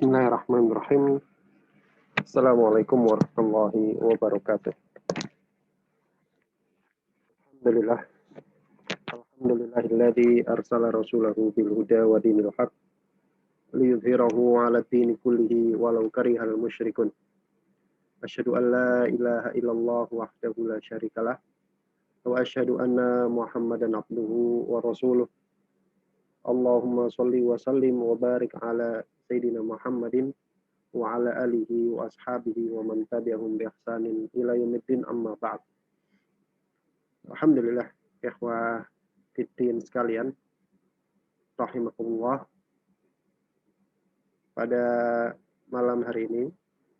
Bismillahirrahmanirrahim. Assalamualaikum warahmatullahi wabarakatuh. Alhamdulillah. Alhamdulillahilladzi arsala rasulahu bil huda wa dinil haq liyudhhirahu 'ala dini kullihi walau karihal musyrikun. Asyhadu an la ilaha illallah wahdahu la syarikalah wa asyhadu anna Muhammadan abduhu wa rasuluh. Allahumma shalli wa sallim wa barik ala sayyidina Muhammadin wa ala alihi wa ashabihi wa man tabi'ahum bi ihsanin ila yaumiddin, amma ba'd. Alhamdulillah, ikhwah fiddin sekalian, rahimakumullah. Pada malam hari ini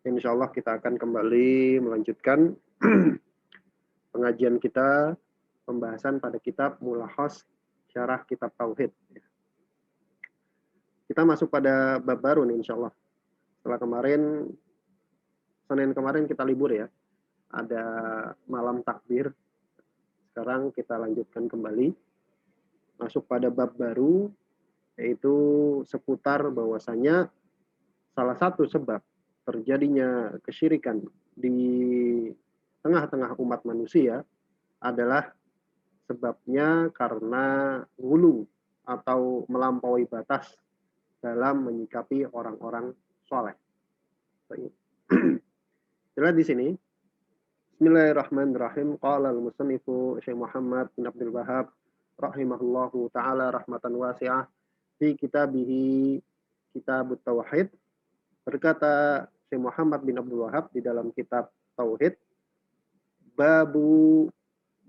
insyaallah kita akan kembali melanjutkan pengajian kita, pembahasan pada kitab Mulahas Syarah Kitab Tauhid. Kita masuk pada bab baru nih insyaallah. Setelah kemarin, Senin kemarin kita libur ya, ada malam takbir. Sekarang kita lanjutkan kembali, masuk pada bab baru, yaitu seputar bahwasanya salah satu sebab terjadinya kesyirikan di tengah-tengah umat manusia adalah sebabnya karena ghulu atau melampaui batas dalam menyikapi orang-orang soleh. Jelas di sini. Bismillahirrahmanirrahim. Qala al-musannifu Syekh Muhammad bin Abdul Wahhab rahimahullahu taala rahmatan wasi'ah fi kitabihi Kitabut Tauhid. Berkata Syekh Muhammad bin Abdul Wahhab di dalam kitab Tauhid, babu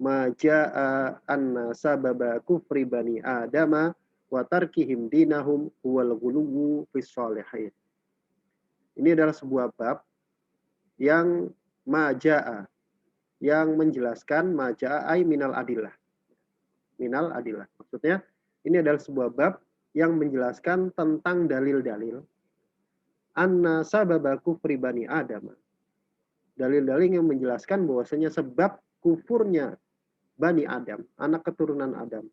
ma jaa anna sababa kufri bani adama wa tarkihim dinahum huwal ghuluwu fis shalihin. Ini adalah sebuah bab yang majaa, yang menjelaskan majaa ay minal adillah. Minal adillah. Maksudnya ini adalah sebuah bab yang menjelaskan tentang dalil-dalil anna sababa kufri bani adam. Dalil-dalil yang menjelaskan bahwasanya sebab kufurnya Bani Adam, anak keturunan Adam.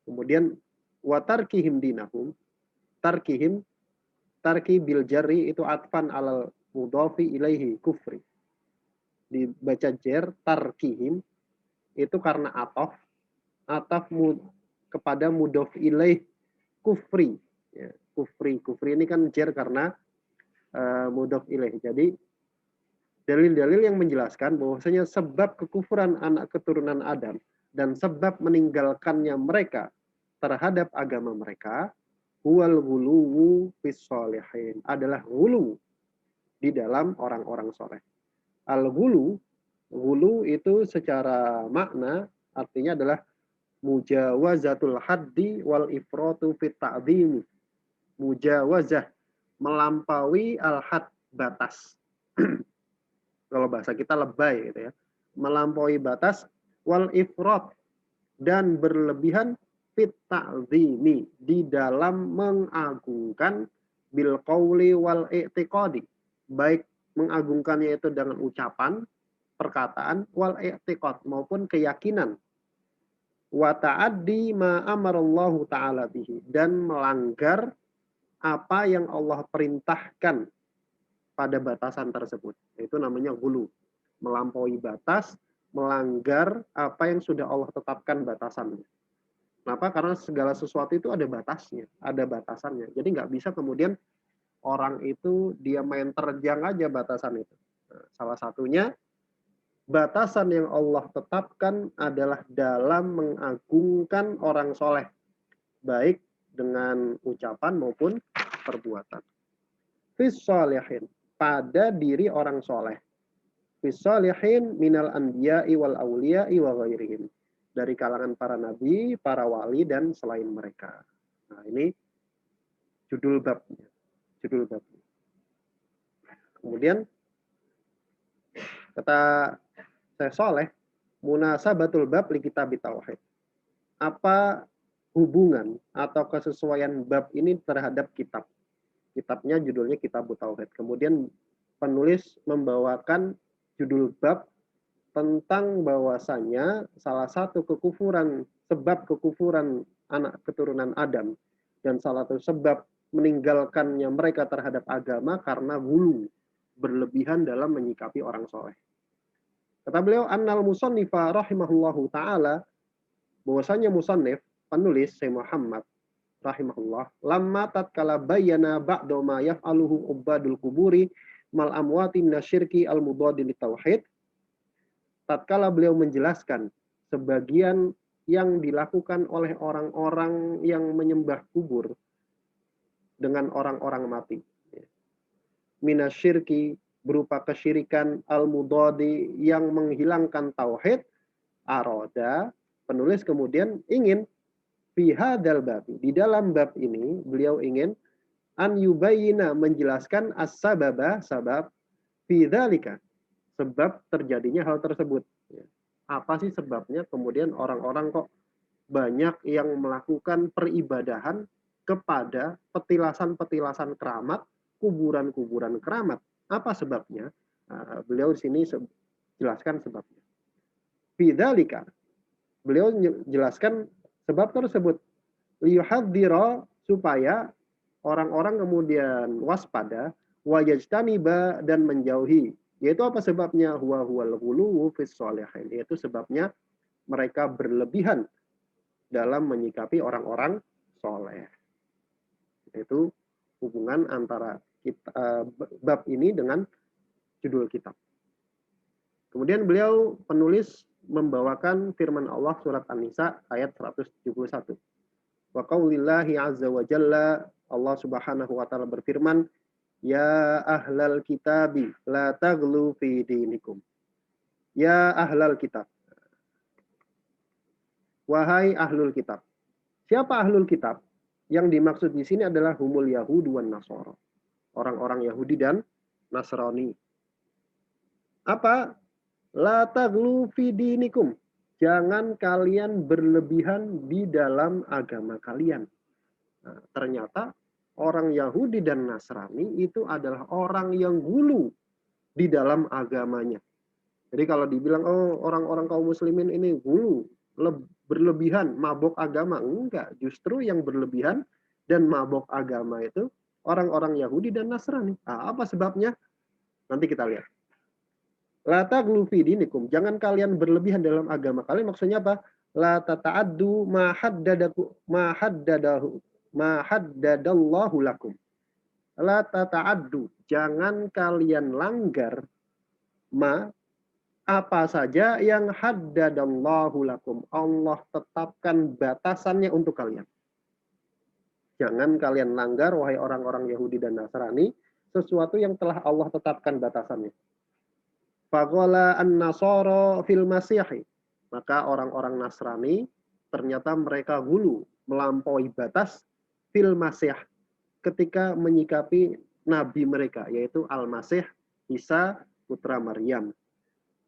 Kemudian watarkihim dinahum, tarki bil jarri itu atfan alal mudhafi ilaihi kufri. Dibaca jar, tarkihim itu karena ataf kepada mudhaf ilaih kufri. Ya, kufri ini kan jar karena mudhaf ilaih. Jadi dalil-dalil yang menjelaskan bahwasanya sebab kekufuran anak keturunan Adam dan sebab meninggalkannya mereka terhadap agama mereka huwal ghuluwu fis shalihin, adalah ghulu di dalam orang-orang soleh. Al-ghulu itu secara makna artinya adalah mujawazatul haddi wal ifratu fit ta'dhimi. Mujawazah, melampaui al-had, batas. Kalau bahasa kita lebay gitu ya. Melampaui batas, wal ifrat, dan berlebihan fit ta'zimi, di dalam mengagungkan bil qauli wal i'tiqadi, baik mengagungkannya itu dengan ucapan, perkataan, wal i'tiqad, maupun keyakinan. Wa ta'addi ma amarallahu ta'ala bihi, dan melanggar apa yang Allah perintahkan pada batasan tersebut. Itu namanya ghulu, melampaui batas, melanggar apa yang sudah Allah tetapkan batasannya. Kenapa? Karena segala sesuatu itu ada batasnya, ada batasannya. Jadi nggak bisa kemudian orang itu dia main terjang aja batasan itu. Nah, salah satunya batasan yang Allah tetapkan adalah dalam mengagungkan orang soleh, baik dengan ucapan maupun perbuatan. Fis shalihin, pada diri orang soleh. Fis shalihin minal anbiya'i wal awliya'i wa ghairihim, dari kalangan para nabi, para wali, dan selain mereka. Nah, ini judul babnya. Kemudian kata Syekh Saleh, munasabatul bab li kitab tauhid. Apa hubungan atau kesesuaian bab ini terhadap kitab? Kitabnya judulnya Kitab Tauhid. Kemudian penulis membawakan judul bab tentang bahwasanya salah satu kekufuran, sebab kekufuran anak keturunan Adam, dan salah satu sebab meninggalkannya mereka terhadap agama karena gulu, berlebihan dalam menyikapi orang soleh. Kata beliau, annal musannifa rahimahullahu ta'ala, bahwasanya musannif, penulis Syekh Muhammad rahimahullah, lamma tatkala bayyana ba'da ma yaf'aluhu ubadul kuburi mal amwati minasyirki al mudadi litauhid, tatkala beliau menjelaskan sebagian yang dilakukan oleh orang-orang yang menyembah kubur dengan orang-orang mati. Minasyirki, berupa kesyirikan, al-mudadi, yang menghilangkan tauhid, aroda, penulis kemudian ingin, fi hadzal bab, di dalam bab ini beliau ingin, an yubayyina, menjelaskan as-sababa, sabab, fi dzalika, sebab terjadinya hal tersebut. Apa sih sebabnya kemudian orang-orang kok banyak yang melakukan peribadahan kepada petilasan-petilasan keramat, kuburan-kuburan keramat. Apa sebabnya? Nah, beliau di sini jelaskan sebabnya. Bidzalika, beliau jelaskan sebab tersebut. Liyuhadzira, supaya orang-orang kemudian waspada, wajajtaniba, dan menjauhi. Yaitu apa sebabnya? Huwal ghuluwu fis sholihin, yaitu sebabnya mereka berlebihan dalam menyikapi orang-orang soleh. Itu hubungan antara bab ini dengan judul kitab. Kemudian beliau penulis membawakan firman Allah surat An-Nisa ayat 171. Wa qaulillahi azza wa jalla, Allah Subhanahu wa taala berfirman, ya ahlal kitabi la taghlu fi dinikum. Ya ahlal kitab. Wahai ahlul kitab. Siapa ahlul kitab? Yang dimaksud di sini adalah humul Yahudi wan Nasara. Orang-orang Yahudi dan Nasrani. Apa? La taghlu fi dinikum. Jangan kalian berlebihan di dalam agama kalian. Nah, ternyata orang Yahudi dan Nasrani itu adalah orang yang gulu di dalam agamanya. Jadi kalau dibilang, oh orang-orang kaum muslimin ini gulu, berlebihan, mabok agama. Enggak, justru yang berlebihan dan mabok agama itu orang-orang Yahudi dan Nasrani. Nah, apa sebabnya? Nanti kita lihat. La taghlu fi dinikum, jangan kalian berlebihan dalam agama kalian. Maksudnya apa? La tata'addu ma haddadallahu lakum. La tata'addu, jangan kalian langgar apa saja yang haddadallahu lakum. Allah tetapkan batasannya untuk kalian. Jangan kalian langgar, wahai orang-orang Yahudi dan Nasrani, sesuatu yang telah Allah tetapkan batasannya. Faqala an-nasara fil masihi. Maka orang-orang Nasrani ternyata mereka gulu, melampaui batas fil masih, ketika menyikapi nabi mereka, yaitu Al-Masih Isa putra Maryam.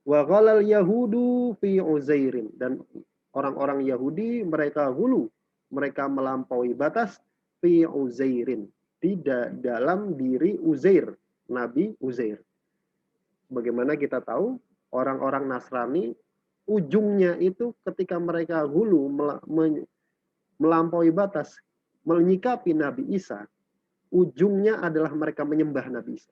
Wa qalal yahudu fi Uzairin, dan orang-orang Yahudi mereka gulu, mereka melampaui batas fi Uzairin, di dalam diri Uzair, Nabi Uzair. Bagaimana kita tahu orang-orang Nasrani ujungnya itu ketika mereka gulu, melampaui batas, menyikapi Nabi Isa, ujungnya adalah mereka menyembah Nabi Isa.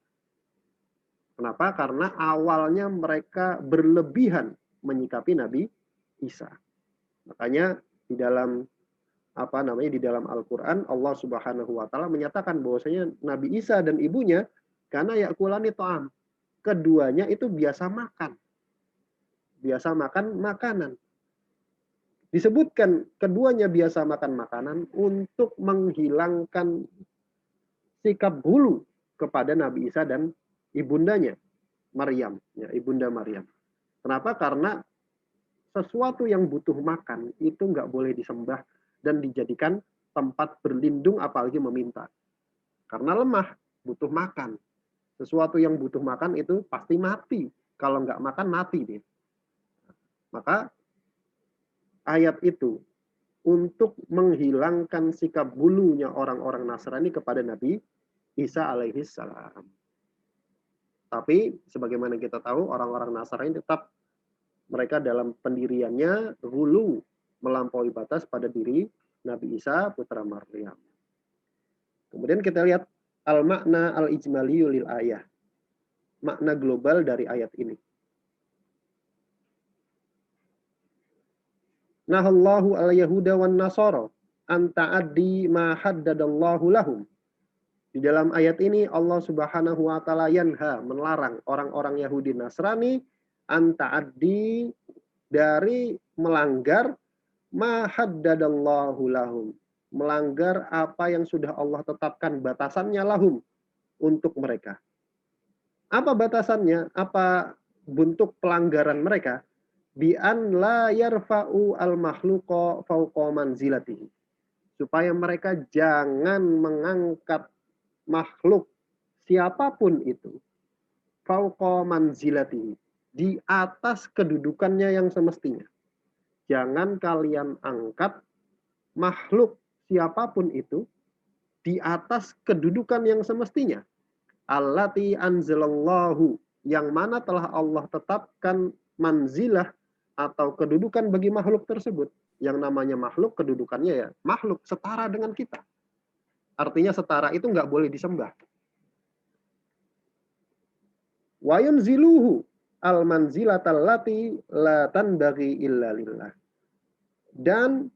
Kenapa? Karena awalnya mereka berlebihan menyikapi Nabi Isa. Makanya di dalam di dalam Al-Qur'an Allah Subhanahu wa taala menyatakan bahwasanya Nabi Isa dan ibunya karena yakulani ta'am, keduanya itu biasa makan. Biasa makan makanan. Disebutkan keduanya biasa makan makanan untuk menghilangkan sikap gulu kepada Nabi Isa dan ibundanya, Maryam, ya, ibunda Maryam. Kenapa? Karena sesuatu yang butuh makan itu nggak boleh disembah dan dijadikan tempat berlindung, apalagi meminta. Karena lemah, butuh makan. Sesuatu yang butuh makan itu pasti mati. Kalau nggak makan, mati dia. Maka ayat itu untuk menghilangkan sikap bulunya orang-orang Nasrani kepada Nabi Isa alaihi salam. Tapi sebagaimana kita tahu, orang-orang Nasrani tetap mereka dalam pendiriannya hulu, melampaui batas pada diri Nabi Isa putra Maryam. Kemudian kita lihat al-makna al-ijmaliyu lil ayah. Makna global dari ayat ini. Nahallahu al-yahuda wan nasara an ta'addi ma haddadallahu lahum. Di dalam ayat ini Allah Subhanahu wa taala yanha, melarang orang-orang Yahudi Nasrani an ta'addi, dari melanggar ma haddadallahu lahum, melanggar apa yang sudah Allah tetapkan batasannya lahum, untuk mereka. Apa batasannya? Apa bentuk pelanggaran mereka? Bi an la yarfa'u al makhluqa fawqa manzilatihi. Supaya mereka jangan mengangkat makhluk siapapun itu fawqa manzilatihi, di atas kedudukannya yang semestinya. Jangan kalian angkat makhluk siapapun itu di atas kedudukan yang semestinya. Allati anzalallahu, yang mana telah Allah tetapkan manzilah atau kedudukan bagi makhluk tersebut. Yang namanya makhluk, kedudukannya ya makhluk, setara dengan kita. Artinya setara itu nggak boleh disembah. Wa yunziluhu al manzilatal lati la tanbaghi illa lillah. Dan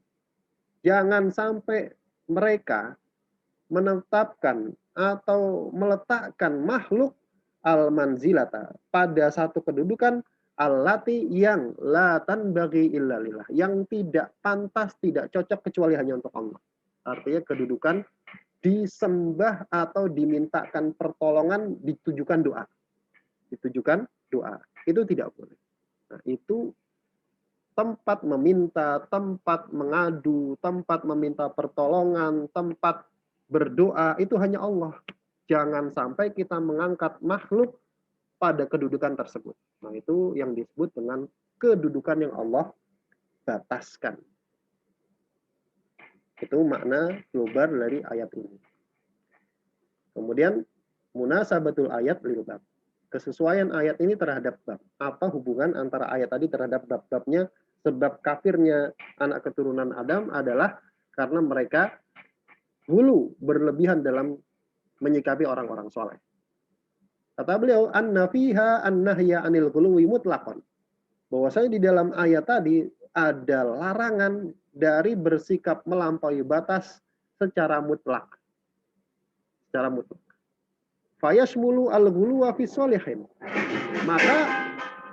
jangan sampai mereka menetapkan atau meletakkan makhluk al-manzilata pada satu kedudukan allati yang la tanbaghi illa lillah, yang tidak pantas, tidak cocok kecuali hanya untuk Allah. Artinya kedudukan disembah atau dimintakan pertolongan, ditujukan doa. Ditujukan doa. Itu tidak boleh. Nah, itu tempat meminta, tempat mengadu, tempat meminta pertolongan, tempat berdoa, itu hanya Allah. Jangan sampai kita mengangkat makhluk pada kedudukan tersebut. Nah, itu yang disebut dengan kedudukan yang Allah bataskan. Itu makna global dari ayat ini. Kemudian munasabatul ayat lil bab. Kesesuaian ayat ini terhadap bab. Apa hubungan antara ayat tadi terhadap bab-babnya? Sebab kafirnya anak keturunan Adam adalah karena mereka hulu, berlebihan dalam menyikapi orang-orang soleh. Kata beliau, anna fiha an-nahya anil ghuluwi mutlaqan. Bahwasanya di dalam ayat tadi ada larangan dari bersikap melampaui batas secara mutlak. Secara mutlak. Fayashmulu al-ghuluwa fi sholihin. Maka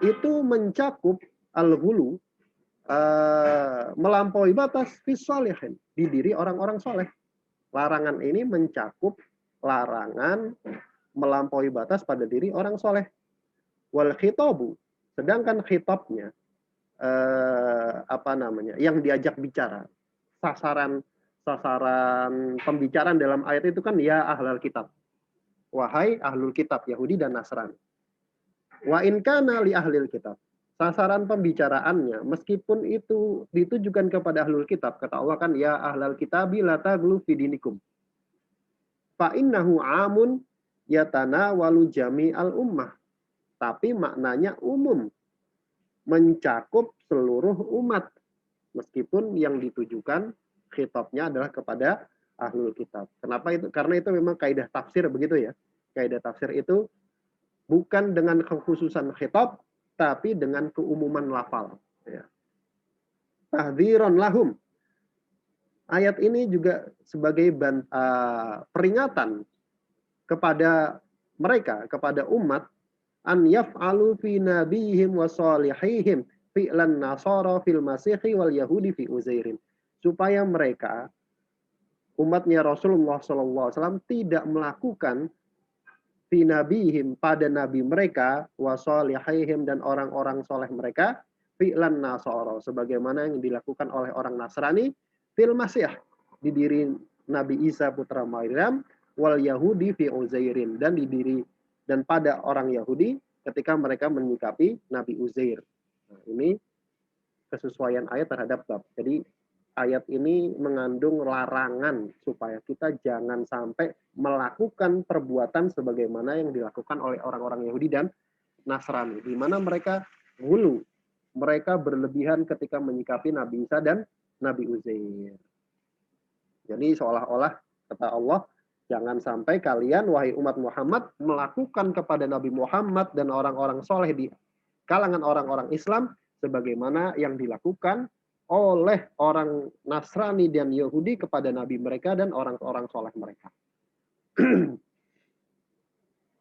itu mencakup al-ghulu, melampaui batas fi sholihin, di diri orang-orang soleh. Larangan ini mencakup larangan melampaui batas pada diri orang soleh. Wal khitabu, sedangkan khitabnya yang diajak bicara, sasaran pembicaraan dalam ayat itu kan ya ahlul kitab, wahai ahlul kitab Yahudi dan Nasrani. Wa in kana li ahlil kitab, sasaran pembicaraannya meskipun itu ditujukan kepada ahlul kitab, kata Allah kan ya ahlul kitabi la taghlu fi dinikum fa innahu amun yatanawalu jami'al ummah. Tapi maknanya umum, mencakup seluruh umat, meskipun yang ditujukan khitabnya adalah kepada ahlul kitab. Kenapa itu? Karena itu memang kaidah tafsir begitu ya. Kaidah tafsir itu bukan dengan kekhususan khitab, tapi dengan keumuman lafal. Ya. Tahdziran lahum. Ayat ini juga sebagai peringatan kepada mereka, kepada umat, an yaf'alu fi nabihim wa salihihim fi'lan nasara fil masihi wal yahudi fi uzairin. Supaya mereka, umatnya Rasulullah SAW, tidak melakukan fi nabihim, pada nabi mereka, wa salihihim, dan orang-orang soleh mereka, fi'lan nasara, sebagaimana yang dilakukan oleh orang Nasrani, fil masih, di diri Nabi Isa putra Maryam, wal Yahudi fi Uzairin, dan di diri dan pada orang Yahudi ketika mereka menyikapi Nabi Uzair. Nah, ini kesesuaian ayat terhadap bab. Jadi ayat ini mengandung larangan supaya kita jangan sampai melakukan perbuatan sebagaimana yang dilakukan oleh orang-orang Yahudi dan Nasrani, di mana mereka hulu, mereka berlebihan ketika menyikapi Nabi Isa dan Nabi Uzair. Jadi seolah-olah kata Allah, Jangan sampai kalian, wahai umat Muhammad, melakukan kepada Nabi Muhammad dan orang-orang soleh di kalangan orang-orang Islam sebagaimana yang dilakukan oleh orang Nasrani dan Yahudi kepada Nabi mereka dan orang-orang soleh mereka.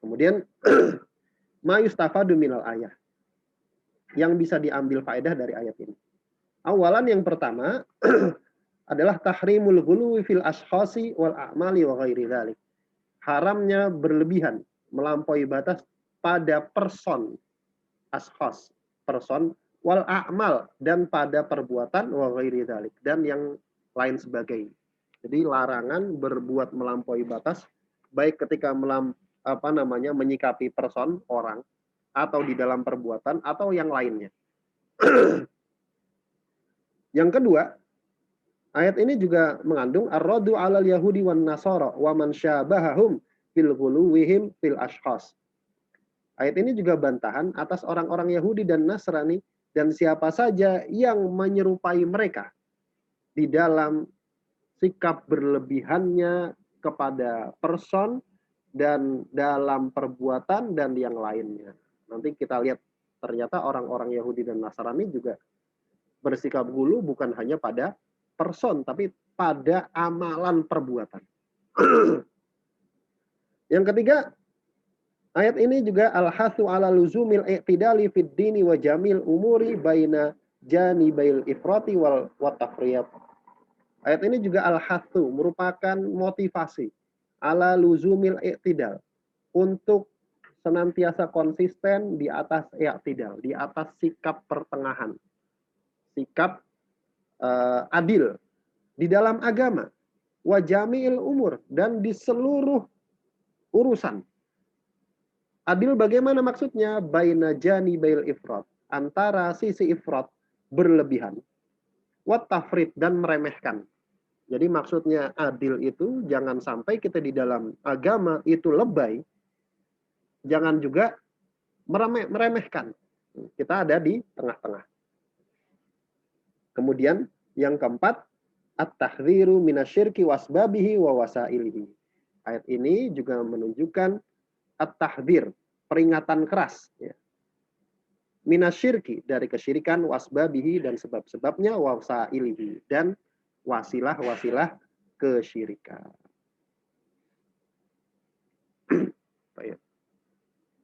Kemudian, ma yustafadu minal ayah. Yang bisa diambil faedah dari ayat ini. Awalan yang pertama adalah tahrimul ghuluwi fil ashkhasi wal a'mali wa ghairi dzalik. Haramnya berlebihan, melampaui batas pada person, ashkhas, person, wal a'mal, dan pada perbuatan wa ghairi dzalik, dan yang lain sebagainya. Jadi larangan berbuat melampaui batas baik ketika menyikapi person, orang, atau di dalam perbuatan atau yang lainnya. Yang kedua, ayat ini juga mengandung ar-raddu 'alal yahudi wan nasara wa man syabahahum fil ghuluwihim fil ashkhas. Ayat ini juga bantahan atas orang-orang Yahudi dan Nasrani dan siapa saja yang menyerupai mereka di dalam sikap berlebihannya kepada person dan dalam perbuatan dan yang lainnya. Nanti kita lihat ternyata orang-orang Yahudi dan Nasrani juga bersikap gulu bukan hanya pada person, tapi pada amalan perbuatan. Yang ketiga, ayat ini juga al-hathu ala luzumil i'tidali fid dini wa jamil umuri baina janibail ifrati wal tafriyat. Ayat ini juga al-hathu merupakan motivasi ala luzumil i'tidal untuk senantiasa konsisten di atas i'tidal, di atas sikap pertengahan. Sikap adil di dalam agama, wa jami'il umur, dan di seluruh urusan. Adil bagaimana maksudnya? Baina janibail ifrat, antara sisi ifrat berlebihan, wa tafrid, dan meremehkan. Jadi maksudnya adil itu jangan sampai kita di dalam agama itu lebay, jangan juga meremehkan. Kita ada di tengah-tengah. Kemudian yang keempat, at-tahdziru minasyirki wasbabihi wa wasailihi. Ayat ini juga menunjukkan at-tahdzir, peringatan keras, ya. Minasyirki, dari kesyirikan, wasbabihi, dan sebab-sebabnya, wa wasailihi, dan wasilah-wasilah kesyirikan. Baik.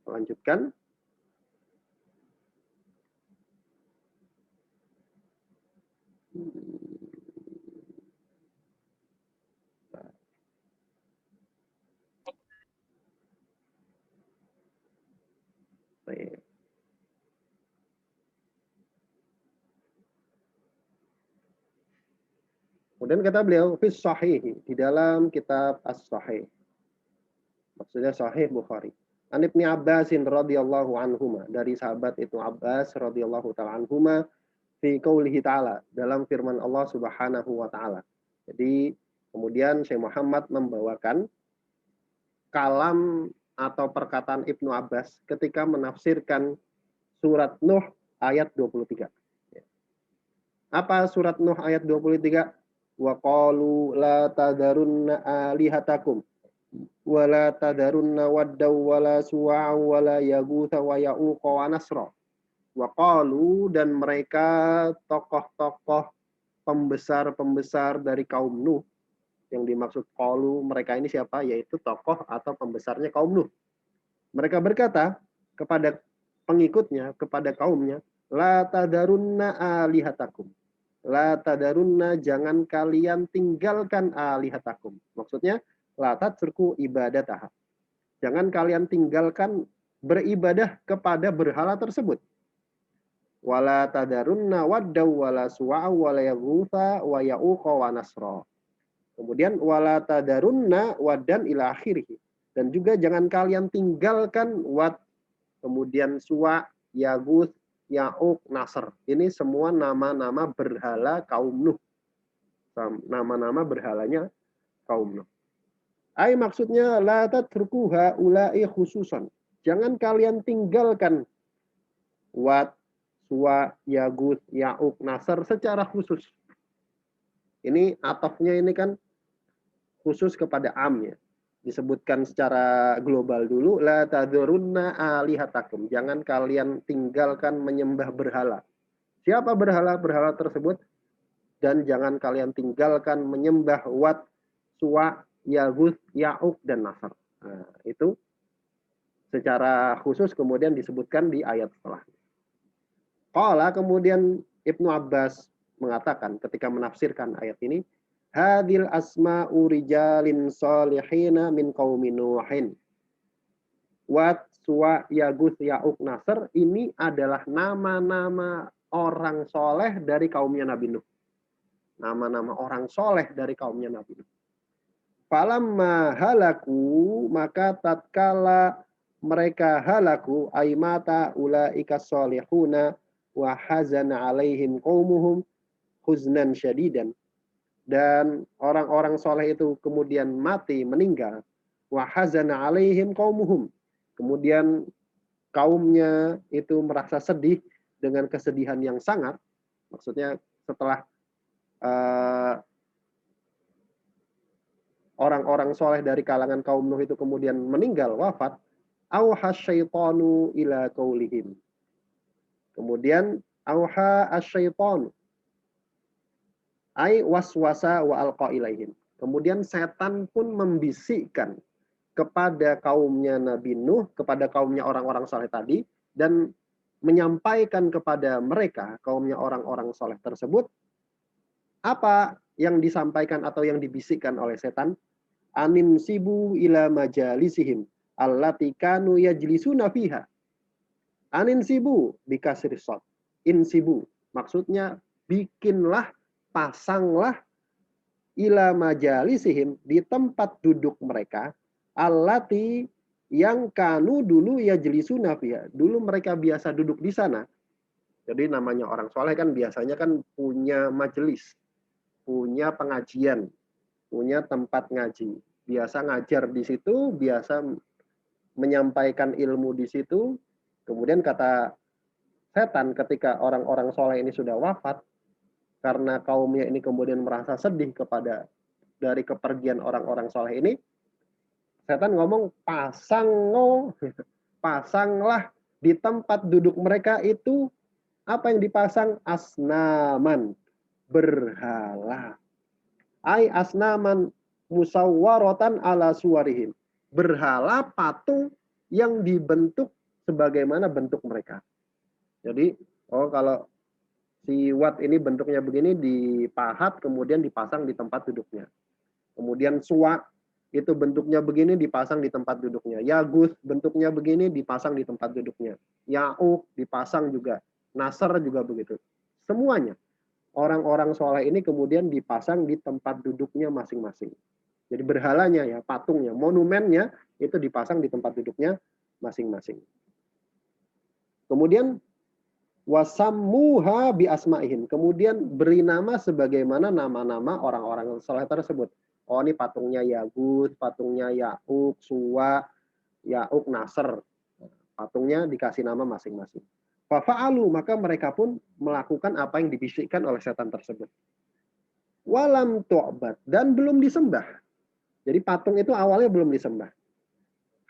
Lanjutkan. Baik. Kemudian kata beliau, fis sahih, di dalam kitab as-sahih. Maksudnya sahih Bukhari. An Ibnu Abbasin radhiyallahu anhuma, dari sahabat Ibnu Abbas radhiyallahu ta'ala anhuma, fi qaulihi ta'ala, dalam firman Allah Subhanahu wa taala. Jadi kemudian Syekh Muhammad membawakan kalam atau perkataan Ibnu Abbas ketika menafsirkan surat Nuh ayat 23. Apa surat Nuh ayat 23? Wa qalu la tadarunna alihatakum wa la tadarunna waddaw wa la suwa'a wa la yaghutha wa ya'uqa wa nasra. Wa qalu, dan mereka tokoh-tokoh pembesar-pembesar dari kaum Nuh. Yang dimaksud qalu mereka ini siapa? Yaitu tokoh atau pembesarnya kaum Nuh. Mereka berkata kepada pengikutnya, kepada kaumnya, la tadarunna alihatakum. La tadarunna, jangan kalian tinggalkan alihatakum. Maksudnya, la tatsruku ibadataha. Jangan kalian tinggalkan beribadah kepada berhala tersebut. Wala tadarunna waddaw wala suwa'a wala yaghutha wa ya'uqa wa nasra. Kemudian wala tadarunna waddan ila akhirih. Dan juga jangan kalian tinggalkan wad, kemudian suwa, yaguth, ya'uq, nasr. Ini semua nama-nama berhala kaum Nuh. Nama-nama berhalanya kaum Nuh. Ai maksudnya la tatrukuha ula'i khususan. Jangan kalian tinggalkan wad, suwa, yaguth, ya'uq, nasr secara khusus. Ini atafnya ini kan khusus kepada am, ya. disebutkan secara global dulu, la tadurunna alihatakum. Jangan kalian tinggalkan menyembah berhala. Siapa berhala? Berhala tersebut. Dan jangan kalian tinggalkan menyembah Wat, Suwa, Yaguth, Ya'uq, dan Nasr. Nah, itu secara khusus kemudian disebutkan di ayat setelahnya. Qala, kemudian Ibnu Abbas mengatakan ketika menafsirkan ayat ini, hadil asma'u rijalin salihina min qaumi Nuhin. Wat, Suwa, Yaguth, Ya'uq, Nasr, ini adalah nama-nama orang soleh dari kaumnya Nabi Nuh. Nama-nama orang soleh dari kaumnya Nabi Nuh. Falamma halaku, maka tatkala mereka halaku, aimata ulaika solihuna wa hazana alaihim qaumuhum huznan syadidan. Dan orang-orang soleh itu kemudian mati, meninggal. Wa hazana alaihim qaumuhum. Kemudian kaumnya itu merasa sedih dengan kesedihan yang sangat. Maksudnya setelah orang-orang soleh dari kalangan kaum Nuh itu kemudian meninggal, wafat, auha syaitanu ila qaulihim. Kemudian auha asyaitanu ai waswasa wa alqa ilaihim. Kemudian setan pun membisikkan kepada kaumnya Nabi Nuh, kepada kaumnya orang-orang soleh tadi, dan menyampaikan kepada mereka, kaumnya orang-orang soleh tersebut, apa yang disampaikan atau yang dibisikkan oleh setan? Anin sibu ila majalisihim allati kanu yajlisuna fiha. Anin sibu bikasri shad. Insibu, maksudnya bikinlah, pasanglah ila majalisihim, di tempat duduk mereka, allati yang kanu dulu yajlisuna fiha. Dulu mereka biasa duduk di sana. Jadi namanya orang soleh kan biasanya kan punya majelis, punya pengajian, punya tempat ngaji. Biasa ngajar di situ, biasa menyampaikan ilmu di situ. Kemudian kata setan ketika orang-orang soleh ini sudah wafat, karena kaumnya ini kemudian merasa sedih kepada dari kepergian orang-orang soleh ini, setan ngomong, pasanglah di tempat duduk mereka itu, apa yang dipasang? Asnaman, berhala. Ai asnaman musawwaratan ala suwarihim. Berhala, patung yang dibentuk sebagaimana bentuk mereka. Jadi, kalau si Wat ini bentuknya begini, dipahat, kemudian dipasang di tempat duduknya. Kemudian Suwa, itu bentuknya begini, dipasang di tempat duduknya. Yaguth, bentuknya begini, dipasang di tempat duduknya. Ya'uq, dipasang juga. Nasr juga begitu. Semuanya. Orang-orang soleh ini kemudian dipasang di tempat duduknya masing-masing. Jadi berhalanya ya, patungnya, monumennya itu dipasang di tempat duduknya masing-masing. Kemudian wasammuha bi asma'ihim. Kemudian beri nama sebagaimana nama-nama orang-orang soleh tersebut. Oh, ini patungnya Yaguth, patungnya Ya'uq, Suwa, Ya'uq, Nasr. Patungnya dikasih nama masing-masing. Fafa'alu, maka mereka pun melakukan apa yang dibisikkan oleh setan tersebut. Walam tu'bad, dan belum disembah. Jadi patung itu awalnya belum disembah.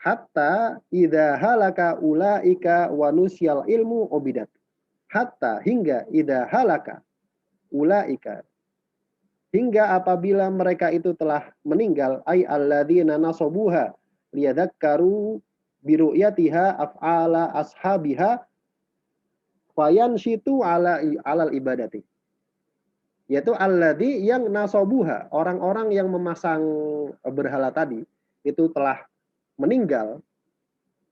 Hatta idza halaka ulaika wa nusyal ilmu obidat. Hatta, hingga, idza halaka ulaika, hingga apabila mereka itu telah meninggal, ay alladzina nasabuha liyadakkaru biru'yatiha af'ala ashabiha fayanshitu alal ibadati. Yaitu alladzi yang nasabuha, orang-orang yang memasang berhala tadi itu telah meninggal,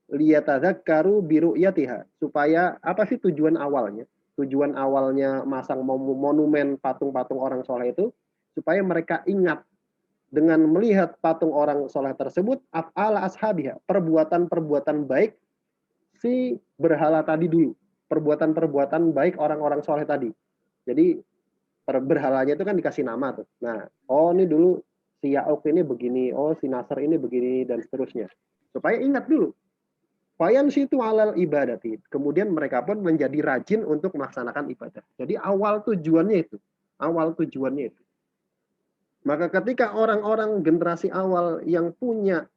liyatadzakkaru biru'yatiha, supaya apa sih tujuan awalnya? Tujuan awalnya masang monumen patung-patung orang soleh itu supaya mereka ingat dengan melihat patung orang soleh tersebut, af'ala ashabiha, perbuatan-perbuatan baik si berhala tadi dulu, perbuatan-perbuatan baik orang-orang soleh tadi. Jadi berhalanya itu kan dikasih nama tuh. Nah, oh ini dulu si Ya'uq ini begini, oh si Nasr ini begini, dan seterusnya. Supaya ingat dulu. Fayan situ alal ibadati. Kemudian mereka pun menjadi rajin untuk melaksanakan ibadah. Jadi awal tujuannya itu. Awal tujuannya itu. Maka ketika orang-orang generasi awal yang punya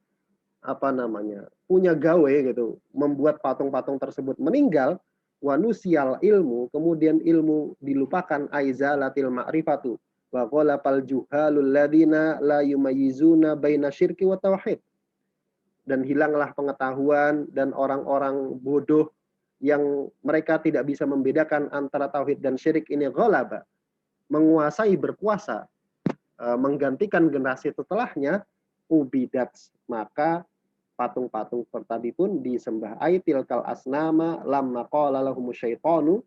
apa namanya, punya gawe gitu, membuat patung-patung tersebut meninggal, wanusial ilmu, kemudian ilmu dilupakan, aizalatil ma'rifatu wa qalapal juhalul ladina la yumayizuna baina syirki wa tauhid, dan hilanglah pengetahuan dan orang-orang bodoh yang mereka tidak bisa membedakan antara tauhid dan syirik ini ghalaba, menguasai, berkuasa, menggantikan generasi setelahnya, ubidat, maka patung-patung tadi pun disembah. Aitil kal asnama lamma qala lahumus syaitanu,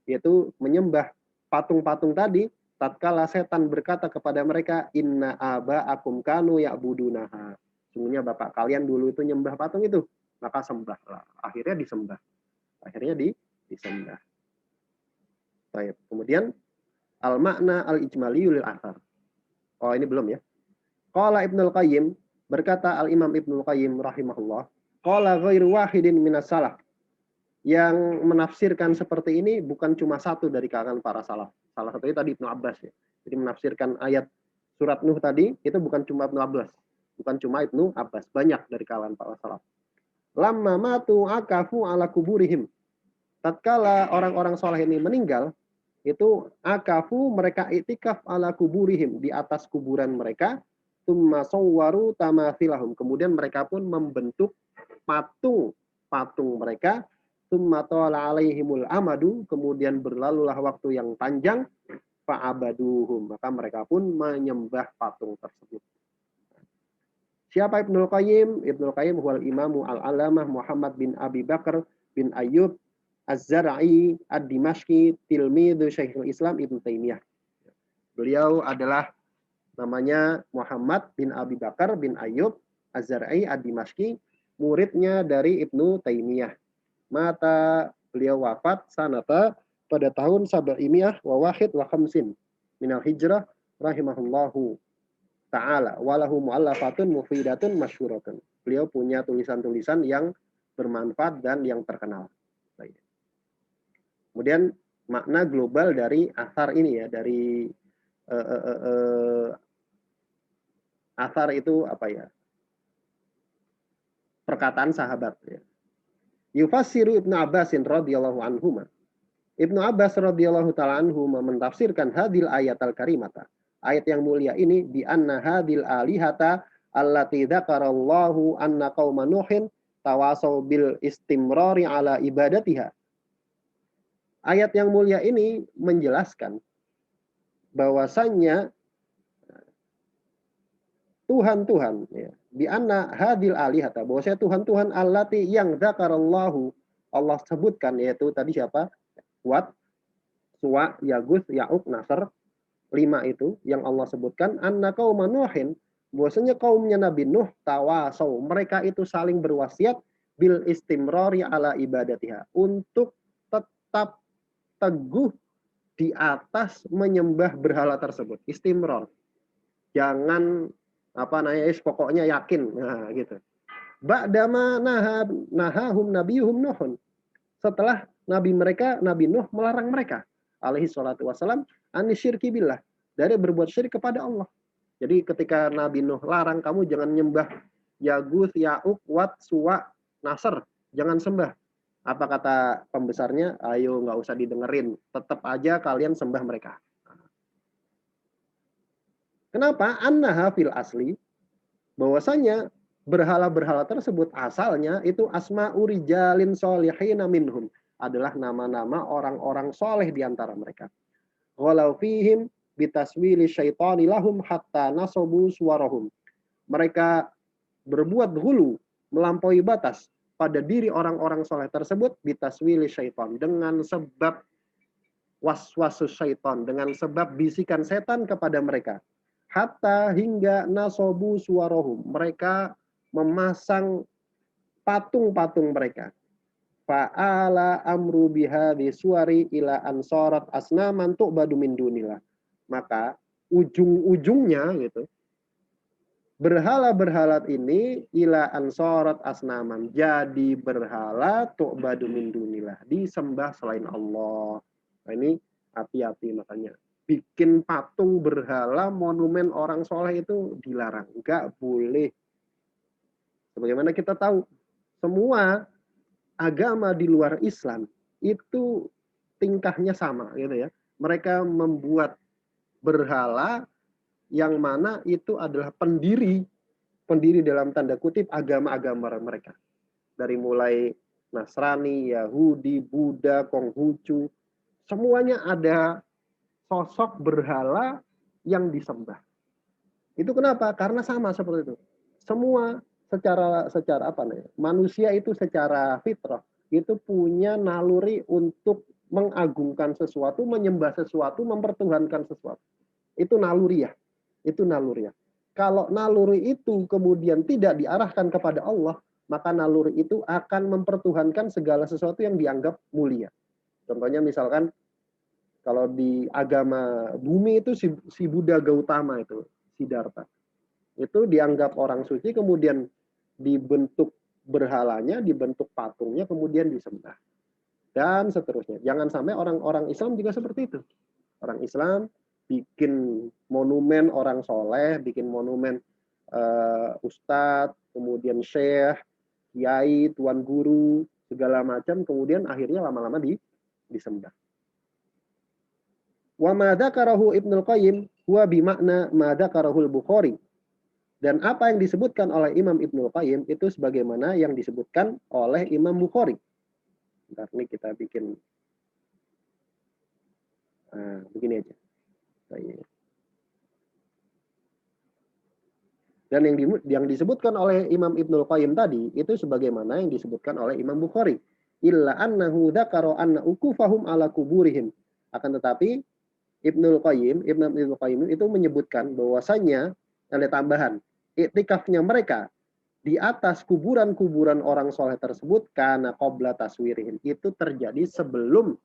yaitu menyembah patung-patung tadi tatkala setan berkata kepada mereka, inna aba'akum kanu ya'budunaha, sungguhnya bapak kalian dulu itu nyembah patung itu, maka sembahlah. Akhirnya disembah. Disembah. Baik. Kemudian al-makna al-ijmaliyul athar. Oh, ini belum ya. Qala Ibnul Qayyim, berkata Al-Imam Ibnul Qayyim rahimahullah, qala ghairu wahidin minas salaf. Yang menafsirkan seperti ini bukan cuma satu dari kalangan para salaf. Salah satunya tadi Ibnu Abbas ya. Jadi menafsirkan ayat surat Nuh tadi itu bukan cuma Ibnu Abbas. Bukan cuma Ibnu Abbas, banyak dari kalangan para salaf. Lamma matu akafu ala kuburihim. Tatkala orang-orang soleh ini meninggal, itu akafu, mereka iktikaf ala kuburihim, di atas kuburan mereka, tsumma sawwaru tamathilahum, kemudian mereka pun membentuk patung mereka, tsumma tala alaihimul amadu, kemudian berlalulah waktu yang panjang, fa'abaduhum, maka mereka pun menyembah patung tersebut. Siapa Ibnul Qayyim? Ibnul Qayyim huwal imamu al-alamah Muhammad bin Abi Bakar bin Ayyub Az-Zar'i Ad-Dimashqi tilmidhu Syekhul Islam Ibnu Taimiyah. Beliau adalah namanya Muhammad bin Abi Bakar bin Ayyub Az-Zar'i Ad-Dimashqi, muridnya dari Ibnu Taimiyah. Mata, beliau wafat sanata pada tahun 700 wa wahid wa khamsin minal hijrah rahimahullahu ta'ala, walahu mu'allafatun mufidatun masyhuratun. Beliau punya tulisan-tulisan yang bermanfaat dan yang terkenal. Baik. Kemudian makna global dari athar ini ya, dari athar itu apa ya? Perkataan sahabat ya. Yufassiru Ibnu Abbasin radhiyallahu anhuma. Ibnu Abbas radhiyallahu ta'ala anhu mentafsirkan hadil ayat al-karimata, ayat yang mulia ini, bi anna hadil alihata allati dzakarallahu anna qauma nuhin tawasau bil istimrari ala ibadatiha. Ayat yang mulia ini menjelaskan bahwasannya Tuhan-Tuhan ya, bi anna hadil alihata, bahwasanya Tuhan-Tuhan allati yang dzakarallahu, Allah sebutkan, yaitu tadi siapa? Wat, Suwa, Yagus, Ya'uq, Nasr, 5 itu yang Allah sebutkan, anna qauma nuhin, bahwasanya kaumnya Nabi Nuh tawasau, mereka itu saling berwasiat bil istimrari ala ibadatiha, untuk tetap teguh di atas menyembah berhala tersebut. Istimrar, jangan apa namanya, pokoknya yakin, nah gitu. Ba'dama nahahum nabiyuhum Nuhun, setelah Nabi mereka, Nabi Nuh melarang mereka alaihi salatu wassalam anisyirki billah, dari berbuat syirik kepada Allah. Jadi ketika Nabi Nuh larang, kamu jangan nyembah Yaguth, Ya'uq, Wat, Suwa, Nasr, jangan sembah. Apa kata pembesarnya? Ayo nggak usah didengerin, tetap aja kalian sembah mereka. Kenapa? Annaha fil asli, bahwasanya berhala-berhala tersebut asalnya itu asma'u rijalin sholihin minhum, adalah nama-nama orang-orang soleh di antara mereka. Walau fihim bitaswili syaitani lahum hatta nasobu suwarahum. Mereka berbuat hulu, melampaui batas pada diri orang-orang soleh tersebut, bitaswili syaitan, dengan sebab waswasus syaitan, dengan sebab bisikan setan kepada mereka. Hatta hingga nasobu suwarahum, mereka memasang patung-patung mereka. Fa'ala amru bihadhi suwari ila ansorat asnaman tu'badu min dunillah. Maka ujung-ujungnya gitu, berhala-berhala ini ila ansorat asnaman, jadi berhala tu'badu min dunillah, disembah selain Allah. Nah, ini hati-hati, makanya bikin patung berhala monumen orang soleh itu dilarang, nggak boleh. Sebagaimana kita tahu, semua agama di luar Islam itu tingkahnya sama gitu ya. Mereka membuat berhala yang mana itu adalah pendiri dalam tanda kutip agama-agama mereka. Dari mulai Nasrani, Yahudi, Buddha, Konghucu, semuanya ada sosok berhala yang disembah. Itu kenapa? Karena sama seperti itu. Semua secara apa nih? Manusia itu secara fitrah itu punya naluri untuk mengagungkan sesuatu, menyembah sesuatu, mempertuhankan sesuatu. Itu naluri ya. Itu naluri ya. Kalau naluri itu kemudian tidak diarahkan kepada Allah, maka naluri itu akan mempertuhankan segala sesuatu yang dianggap mulia. Contohnya misalkan kalau di agama bumi itu si Buddha Gautama itu, Siddhartha. Itu dianggap orang suci, kemudian dibentuk berhalanya, dibentuk patungnya, kemudian disembah. Dan seterusnya. Jangan sampai orang-orang Islam juga seperti itu. Orang Islam bikin monumen orang soleh, bikin monumen ustadz, kemudian syekh, kiai, tuan guru, segala macam, kemudian akhirnya lama-lama disembah. Wa ma dzakarahu Ibnul Qayyim huwa bimakna ma dzakarahul Bukhari. Dan apa yang disebutkan oleh Imam Ibnul Qayyim itu sebagaimana yang disebutkan oleh Imam Bukhari. Bentar, ini kita bikin begini aja. Dan yang disebutkan oleh Imam Ibnul Qayyim tadi itu sebagaimana yang disebutkan oleh Imam Bukhari. Illa annahu dzakara anna ukufahum ala kuburihim. Akan tetapi Ibnul Qayyim itu menyebutkan bahwasanya ada tambahan, iktikafnya mereka di atas kuburan-kuburan orang soleh tersebut karena qabla taswirihim, itu terjadi sebelum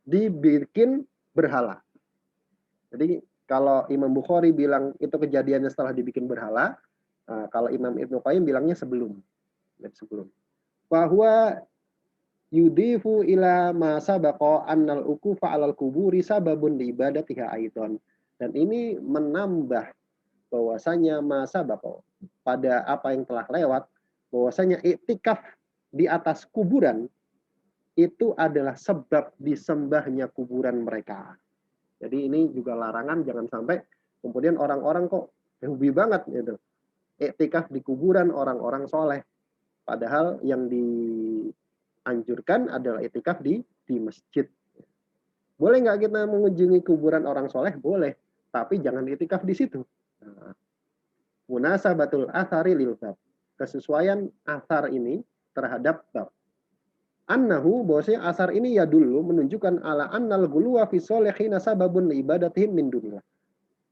dibikin berhala. Jadi kalau Imam Bukhari bilang itu kejadiannya setelah dibikin berhala, kalau Imam Ibnu Qayyim bilangnya sebelum. Bahwa yudifu ila ma sabaqa annal ukufa 'alal kuburi sababun li ibadatiha aidan. Dan ini menambah bahwasanya ma sabaqa, pada apa yang telah lewat, bahwasanya iktikaf di atas kuburan itu adalah sebab disembahnya kuburan mereka. Jadi ini juga larangan, jangan sampai kemudian orang-orang kok hobi banget gitu. Iktikaf di kuburan orang-orang soleh. Padahal yang dianjurkan adalah iktikaf di masjid. Boleh nggak kita mengunjungi kuburan orang soleh? Boleh. Tapi jangan iktikaf di situ. Munasabatul athari lil bab. Kesesuaian athar ini terhadap bab. Annahu, bahwasanya asar ini ya dulu menunjukkan ala annal ghuluwa fi sholihin sababun li ibadatihim min dunillah.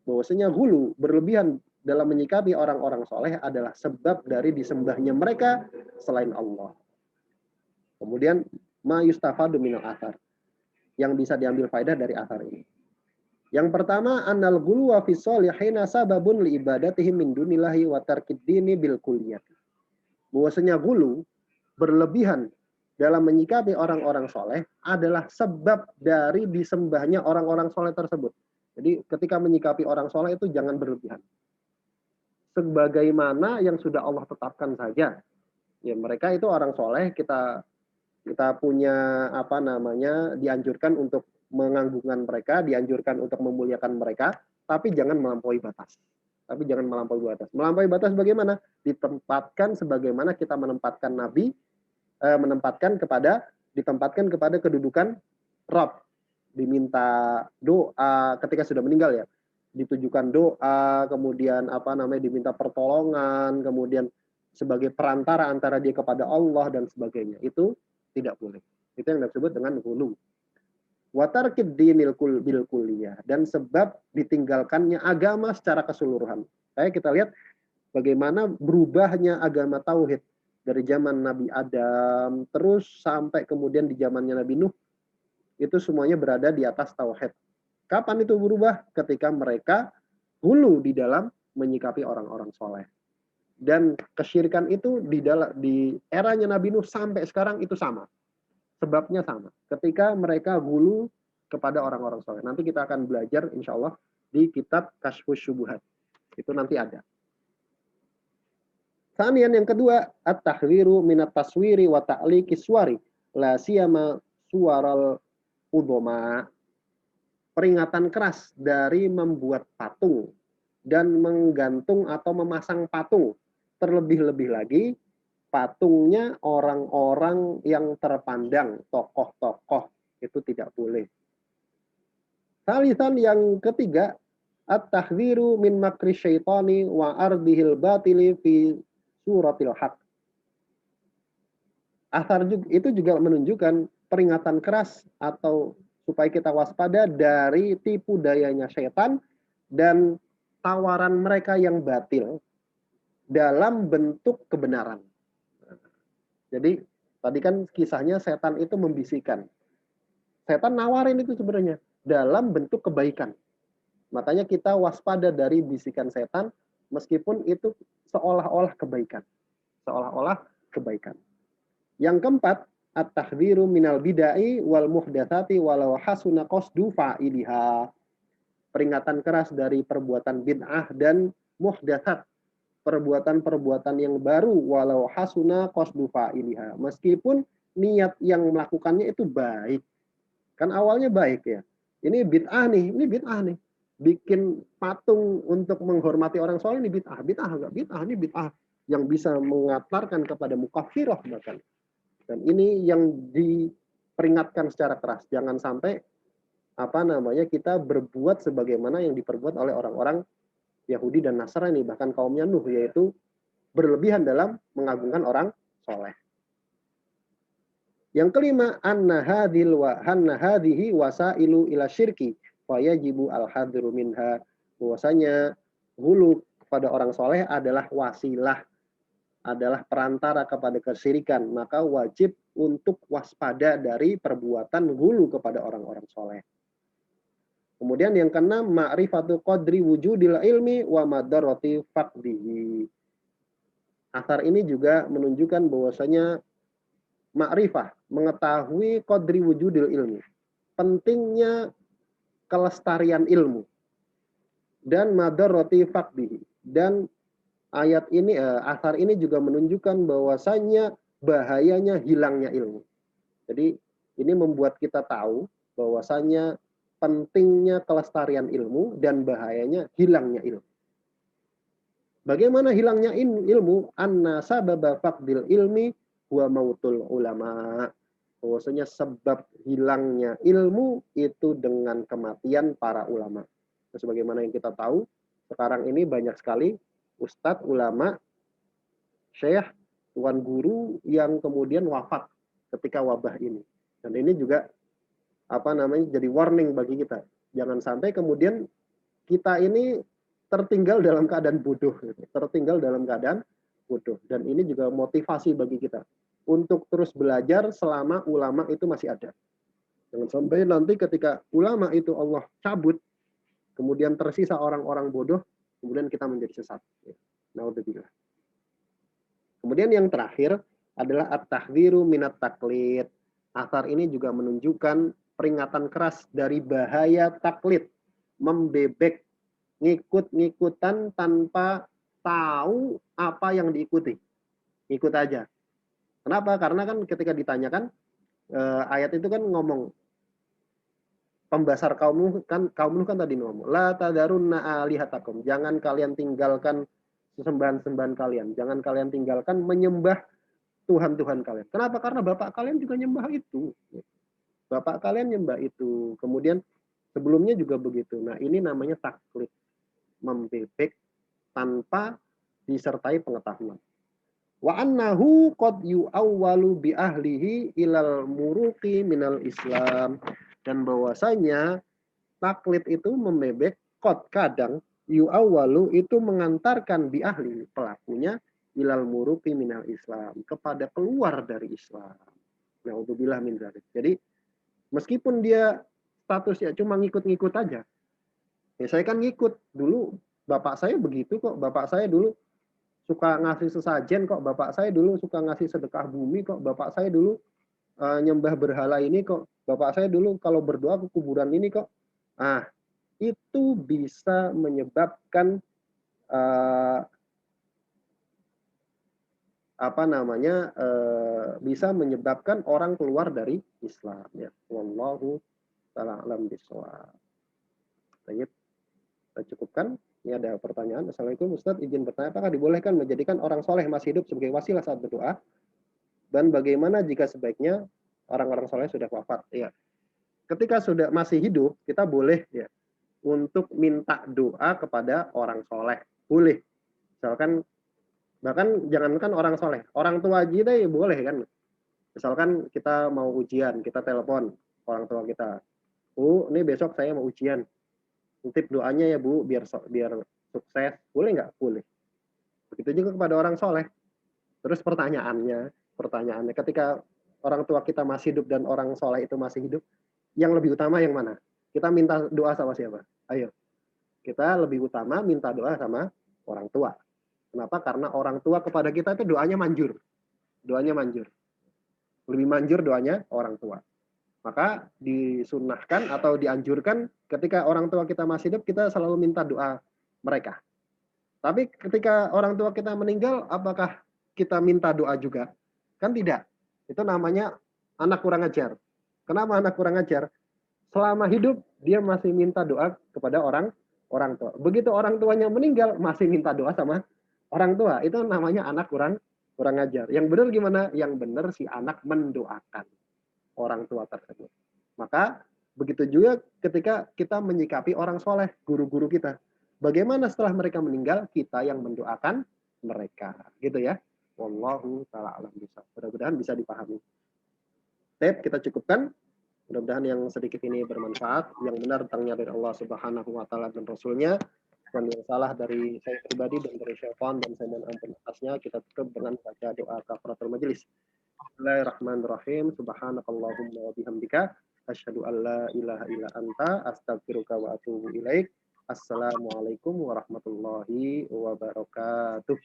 Bahwasanya ghulu, berlebihan dalam menyikapi orang-orang soleh adalah sebab dari disembahnya mereka selain Allah. Kemudian ma yustafadu minal athar, yang bisa diambil faedah dari athar ini. Yang pertama, annal ghuluwa fi sholihin sababun li ibadatihim min dunillahi wa tarkid dini bil kulliyah. Bahwasanya ghulu, berlebihan dalam menyikapi orang-orang soleh adalah sebab dari disembahnya orang-orang soleh tersebut. Jadi ketika menyikapi orang soleh itu jangan berlebihan. Sebagaimana yang sudah Allah tetapkan saja. Ya, mereka itu orang soleh, kita punya dianjurkan untuk mengagungkan mereka, dianjurkan untuk memuliakan mereka, tapi jangan melampaui batas. Melampaui batas bagaimana? Ditempatkan sebagaimana kita menempatkan Nabi, ditempatkan kepada kedudukan Rabb, diminta doa ketika sudah meninggal ya, ditujukan doa, kemudian diminta pertolongan, kemudian sebagai perantara antara dia kepada Allah dan sebagainya. Itu tidak boleh. Itu yang disebut dengan ghulu. Wa tarkid dinil bil kulliyah, dan sebab ditinggalkannya agama secara keseluruhan. Kita lihat bagaimana berubahnya agama tauhid dari zaman Nabi Adam terus sampai kemudian di zamannya Nabi Nuh, itu semuanya berada di atas tauhid. Kapan itu berubah? Ketika mereka hulu di dalam menyikapi orang-orang soleh. Dan kesyirikan itu di eranya Nabi Nuh sampai sekarang itu sama. Sebabnya sama. Ketika mereka hulu kepada orang-orang soleh. Nanti kita akan belajar insya Allah di kitab Kasyfus Syubuhat. Itu nanti ada. Sanian yang kedua, at-tahwiru minat taswiri wa ta'liqi suwari la siyama suwaral udhama. Peringatan keras dari membuat patung dan menggantung atau memasang patung. Terlebih-lebih lagi patungnya orang-orang yang terpandang, tokoh-tokoh, itu tidak boleh. Salisan yang ketiga, at-tahdziru min makri syaitani wa ardihil batili fi suratil haq. Asar itu juga menunjukkan peringatan keras atau supaya kita waspada dari tipu dayanya setan dan tawaran mereka yang batil dalam bentuk kebenaran. Jadi tadi kan kisahnya setan itu membisikkan. Setan nawarin itu sebenarnya dalam bentuk kebaikan. Makanya kita waspada dari bisikan setan meskipun itu seolah-olah kebaikan. Seolah-olah kebaikan. Yang keempat, at-tahdziru minal bidai wal muhdatsati walau hasuna qasdu fa'iliha. Peringatan keras dari perbuatan bid'ah dan muhdatsat, perbuatan-perbuatan yang baru walau hasuna qasdu fa'iliha. Meskipun niat yang melakukannya itu baik. Kan awalnya baik ya. Ini bid'ah nih. Bikin patung untuk menghormati orang soleh ini bid'ah. Ini bid'ah yang bisa mengantarkan kepada mukafirah bahkan. Dan ini yang diperingatkan secara keras. Jangan sampai kita berbuat sebagaimana yang diperbuat oleh orang-orang Yahudi dan Nasrani, bahkan kaumnya Nuh, yaitu berlebihan dalam mengagungkan orang soleh. Yang kelima, anna hadhihi wasailu ila syirki fa yajibu al-hadru minha. Bahwasanya hulu kepada orang soleh adalah wasilah, adalah perantara kepada kesyirikan, maka wajib untuk waspada dari perbuatan hulu kepada orang-orang soleh. Kemudian yang keenam, ma'rifatu qadri wujudil ilmi wa madarrati faqdihi. Asar ini juga menunjukkan bahwasanya ma'rifah, mengetahui qadri wujudil ilmi, pentingnya kelestarian ilmu, dan madarrati faqdihi. Dan ayat ini, asar ini juga menunjukkan bahwasanya bahayanya hilangnya ilmu. Jadi ini membuat kita tahu bahwasanya pentingnya kelestarian ilmu dan bahayanya hilangnya ilmu. Bagaimana hilangnya ilmu? Anna sababa faqdil ilmi huwa mautul ulama. Bahwasanya sebab hilangnya ilmu itu dengan kematian para ulama. Sebagaimana yang kita tahu, sekarang ini banyak sekali ustadz, ulama, syekh, tuan guru yang kemudian wafat ketika wabah ini. Dan ini juga jadi warning bagi kita. Jangan sampai kemudian kita ini tertinggal dalam keadaan bodoh. Dan ini juga motivasi bagi kita untuk terus belajar selama ulama itu masih ada. Jangan sampai nanti ketika ulama itu Allah cabut, kemudian tersisa orang-orang bodoh, kemudian kita menjadi sesat. Naudzubillah. Kemudian yang terakhir adalah at-tahdziru minat taklid. Asar ini juga menunjukkan peringatan keras dari bahaya taklid, membebek, ngikut-ngikutan tanpa tahu apa yang diikuti. Ikut aja. Kenapa? Karena kan ketika ditanyakan, ayat itu kan ngomong, pembasar kaum Nuh kan tadi ngomong, la tadarunna alihatakum, jangan kalian tinggalkan sembahan-sembahan kalian, jangan kalian tinggalkan menyembah Tuhan-Tuhan kalian. Kenapa? Karena bapak kalian juga nyembah itu. Bapak kalian nyembah itu. Kemudian sebelumnya juga begitu. Nah, ini namanya taklid. Membebek tanpa disertai pengetahuan. Wa annahu qad yu'awwalu bi ahlihi ilal muruqi minal Islam. Dan bahwasanya taklid itu membebek kadang yu'awwalu itu mengantarkan bi ahli, pelakunya, ilal muruqi minal Islam, kepada keluar dari Islam. Naudzubillah min dzalik. Jadi meskipun dia statusnya cuma ngikut-ngikut aja. Ya saya kan ngikut. Dulu bapak saya begitu kok. Bapak saya dulu suka ngasih sesajen kok. Bapak saya dulu suka ngasih sedekah bumi kok. Bapak saya dulu nyembah berhala ini kok. Bapak saya dulu kalau berdoa ke kuburan ini kok. Ah, itu bisa menyebabkan apa namanya, bisa menyebabkan orang keluar dari Islam ya. Wallahu taala alam bissawab. Baik, kita cukupkan. Ini ada pertanyaan. Assalamualaikum Ustaz, izin bertanya, apakah dibolehkan menjadikan orang soleh masih hidup sebagai wasilah saat berdoa? Dan bagaimana jika sebaiknya orang-orang soleh sudah wafat? Ya, ketika sudah masih hidup, kita boleh ya untuk minta doa kepada orang soleh. Boleh. Misalkan, bahkan jangankan orang soleh, orang tua aja deh boleh kan. Misalkan kita mau ujian, kita telepon orang tua kita. Bu, ini besok saya mau ujian. Titip doanya ya Bu, biar sukses. Boleh nggak? Boleh. Begitu juga kepada orang soleh. Terus pertanyaannya, ketika orang tua kita masih hidup dan orang soleh itu masih hidup, yang lebih utama yang mana? Kita minta doa sama siapa? Ayo. Kita lebih utama minta doa sama orang tua. Kenapa? Karena orang tua kepada kita itu doanya manjur. Doanya manjur. Lebih manjur doanya orang tua. Maka disunahkan atau dianjurkan ketika orang tua kita masih hidup, kita selalu minta doa mereka. Tapi ketika orang tua kita meninggal, apakah kita minta doa juga? Kan tidak. Itu namanya anak kurang ajar. Kenapa anak kurang ajar? Selama hidup, dia masih minta doa kepada orang tua. Begitu orang tuanya meninggal, masih minta doa sama orang tua. Itu namanya anak kurang ajar. Yang benar gimana? Yang benar si anak mendoakan orang tua tersebut. Maka begitu juga ketika kita menyikapi orang soleh, guru-guru kita. Bagaimana setelah mereka meninggal, kita yang mendoakan mereka. Gitu ya. Wallahu ta'ala alam bisa. Mudah-mudahan bisa dipahami. Kita cukupkan. Mudah-mudahan yang sedikit ini bermanfaat. Yang benar datangnya dari Allah Subhanahu wa taala dan Rasulnya. Dan yang salah dari saya pribadi dan dari syaitan, dan saya mohon ampun atasnya. Kita tutup dengan baca doa kafaratul majelis. Bismillahirrahmanirrahim. Subhanakallahumma wa bihamdika asyhadu an la ilaha illa anta astaghfiruka wa atubu ilaik. Assalamualaikum warahmatullahi wabarakatuh.